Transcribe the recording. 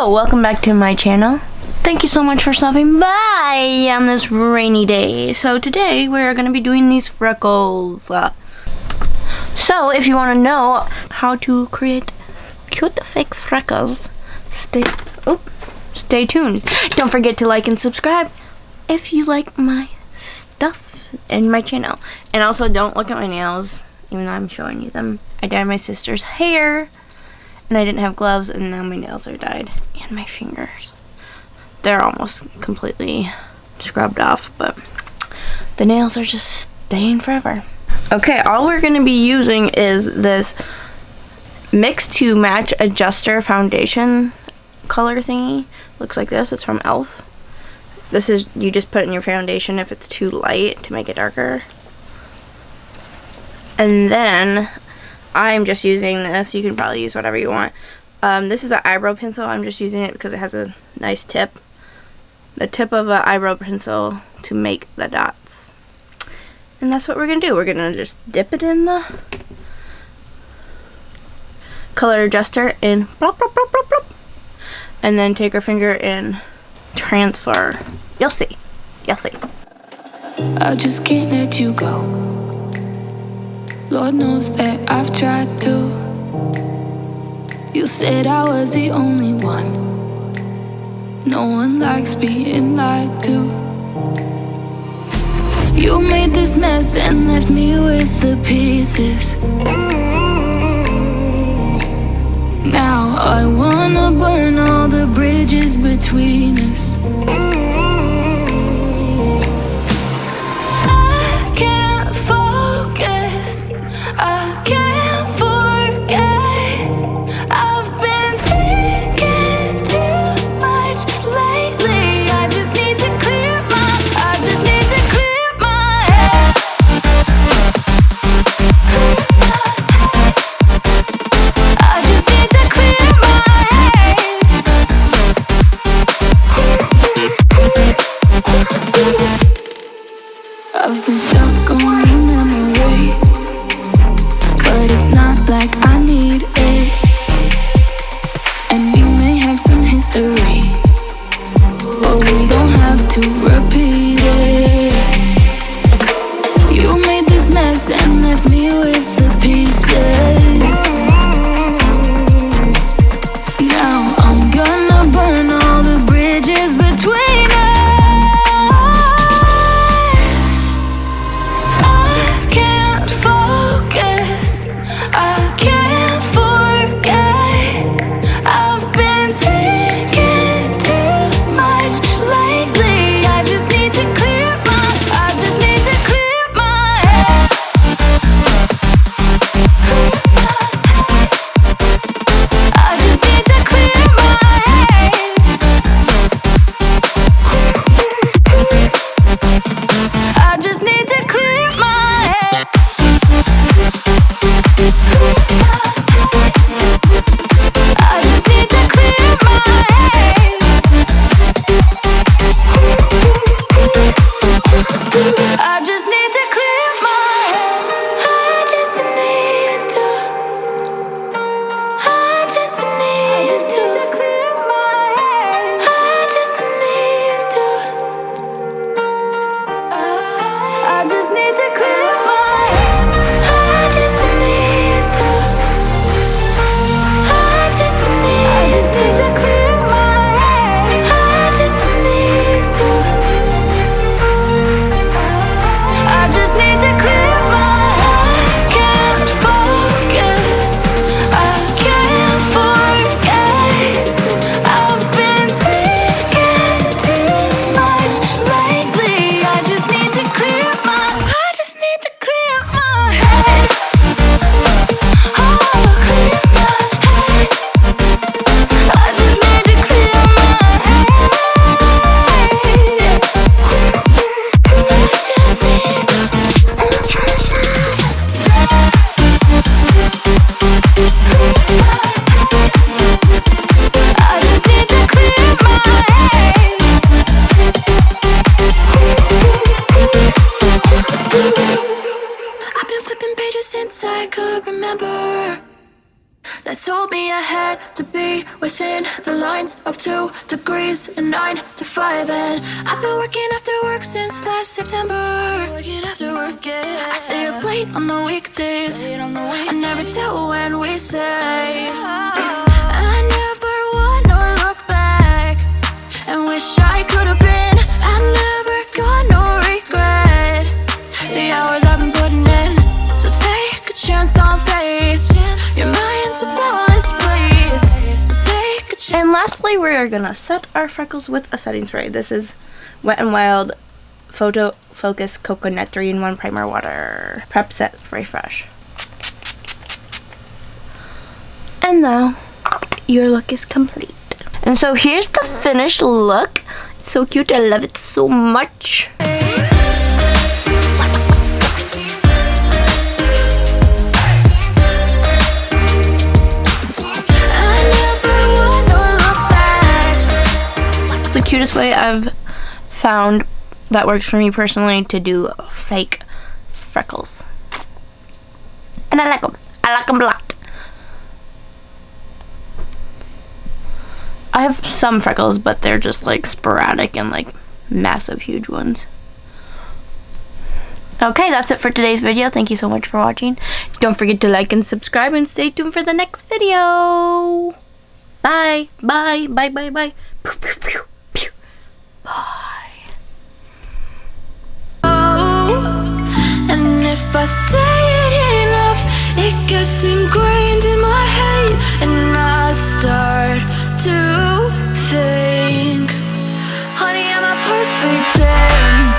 So, welcome back to my channel. Thank you so much for stopping by on this rainy day. So today we're going to be doing these freckles. So if you want to know how to create cute fake freckles, stay tuned. Don't forget to like and subscribe if you like my stuff and my channel. And also don't look at my nails, even though I'm showing you them. I dyed my sister's hair. And I didn't have gloves, and now my nails are dyed. And my fingers. They're almost completely scrubbed off, but the nails are just staying forever. Okay, all we're going to be using is this Mix to Match Adjuster Foundation color thingy. Looks like this. It's from e.l.f. This is, you just put in your foundation if it's too light to make it darker. And then I'm just using this. You can probably use whatever you want. This is an eyebrow pencil. I'm just using it because it has a nice tip. The tip of an eyebrow pencil to make the dots. And that's what we're going to do. We're going to just dip it in the color adjuster and plop, plop, plop, plop, plop. And then take our finger and transfer. You'll see. You'll see. I just can't let you go. Lord knows that I've tried to. You said I was the only one. No one likes being lied to. You made this mess and left me with the pieces. Now I wanna burn all the bridges between us. I can't focus, I can't forget. I've been thinking too much lately. I just need to clear my head. I just need to clear my head. I've been stuck on your memory, but it's not like I need it. And we may have some history, but we don't have to repeat it. You made this mess and left me with the pieces. Now I'm gonna burn all the bridges between us. I can't focus, I can't forget. I've been thinking too much lately. I just need to clear my head. I just need to clear my head. I just need to clear my head. I just need to clear my head. I just need to clear my head. I just need to clear my head. I just need to clear my head. I just need to clear my head. I just need to clear my head. I can't focus, I can't forget. I've been thinking too much lately. I just need to clear my head. Oh, clear my head. I just need to clear my head. I just need to clear my head. I've been flipping pages since I could remember. that told me I had to be within the lines of 2 degrees and 9 to 5. And I've been working after work since last September. Working after work, yeah. I stay up late on the weekdays. I never tell when we say. I never wanna look back and wish I could have been. I've never got no regret. The hours I've been putting in, so take a chance on faith. Your mind's a boundless place, so take a chance. And lastly, we are gonna set our freckles with a setting spray. This is Wet n Wild Photo Focus Coconut 3-in-1 Primer Water. Prep Set Spray Fresh. And now, your look is complete. And so here's the finished look. It's so cute. I love it so much. It's the cutest way I've found that works for me personally to do fake freckles. And I like them. I like them a lot. I have some freckles, but they're just like sporadic and like massive, huge ones. Okay, that's it for today's video. Thank you so much for watching. Don't forget to like and subscribe and stay tuned for the next video. Bye. Bye. Bye. Bye. Bye. Pew, pew, pew, pew. Bye. Oh, and if I say it enough, it gets ingrained in my head, and I start to think, honey, I'm a perfect 10.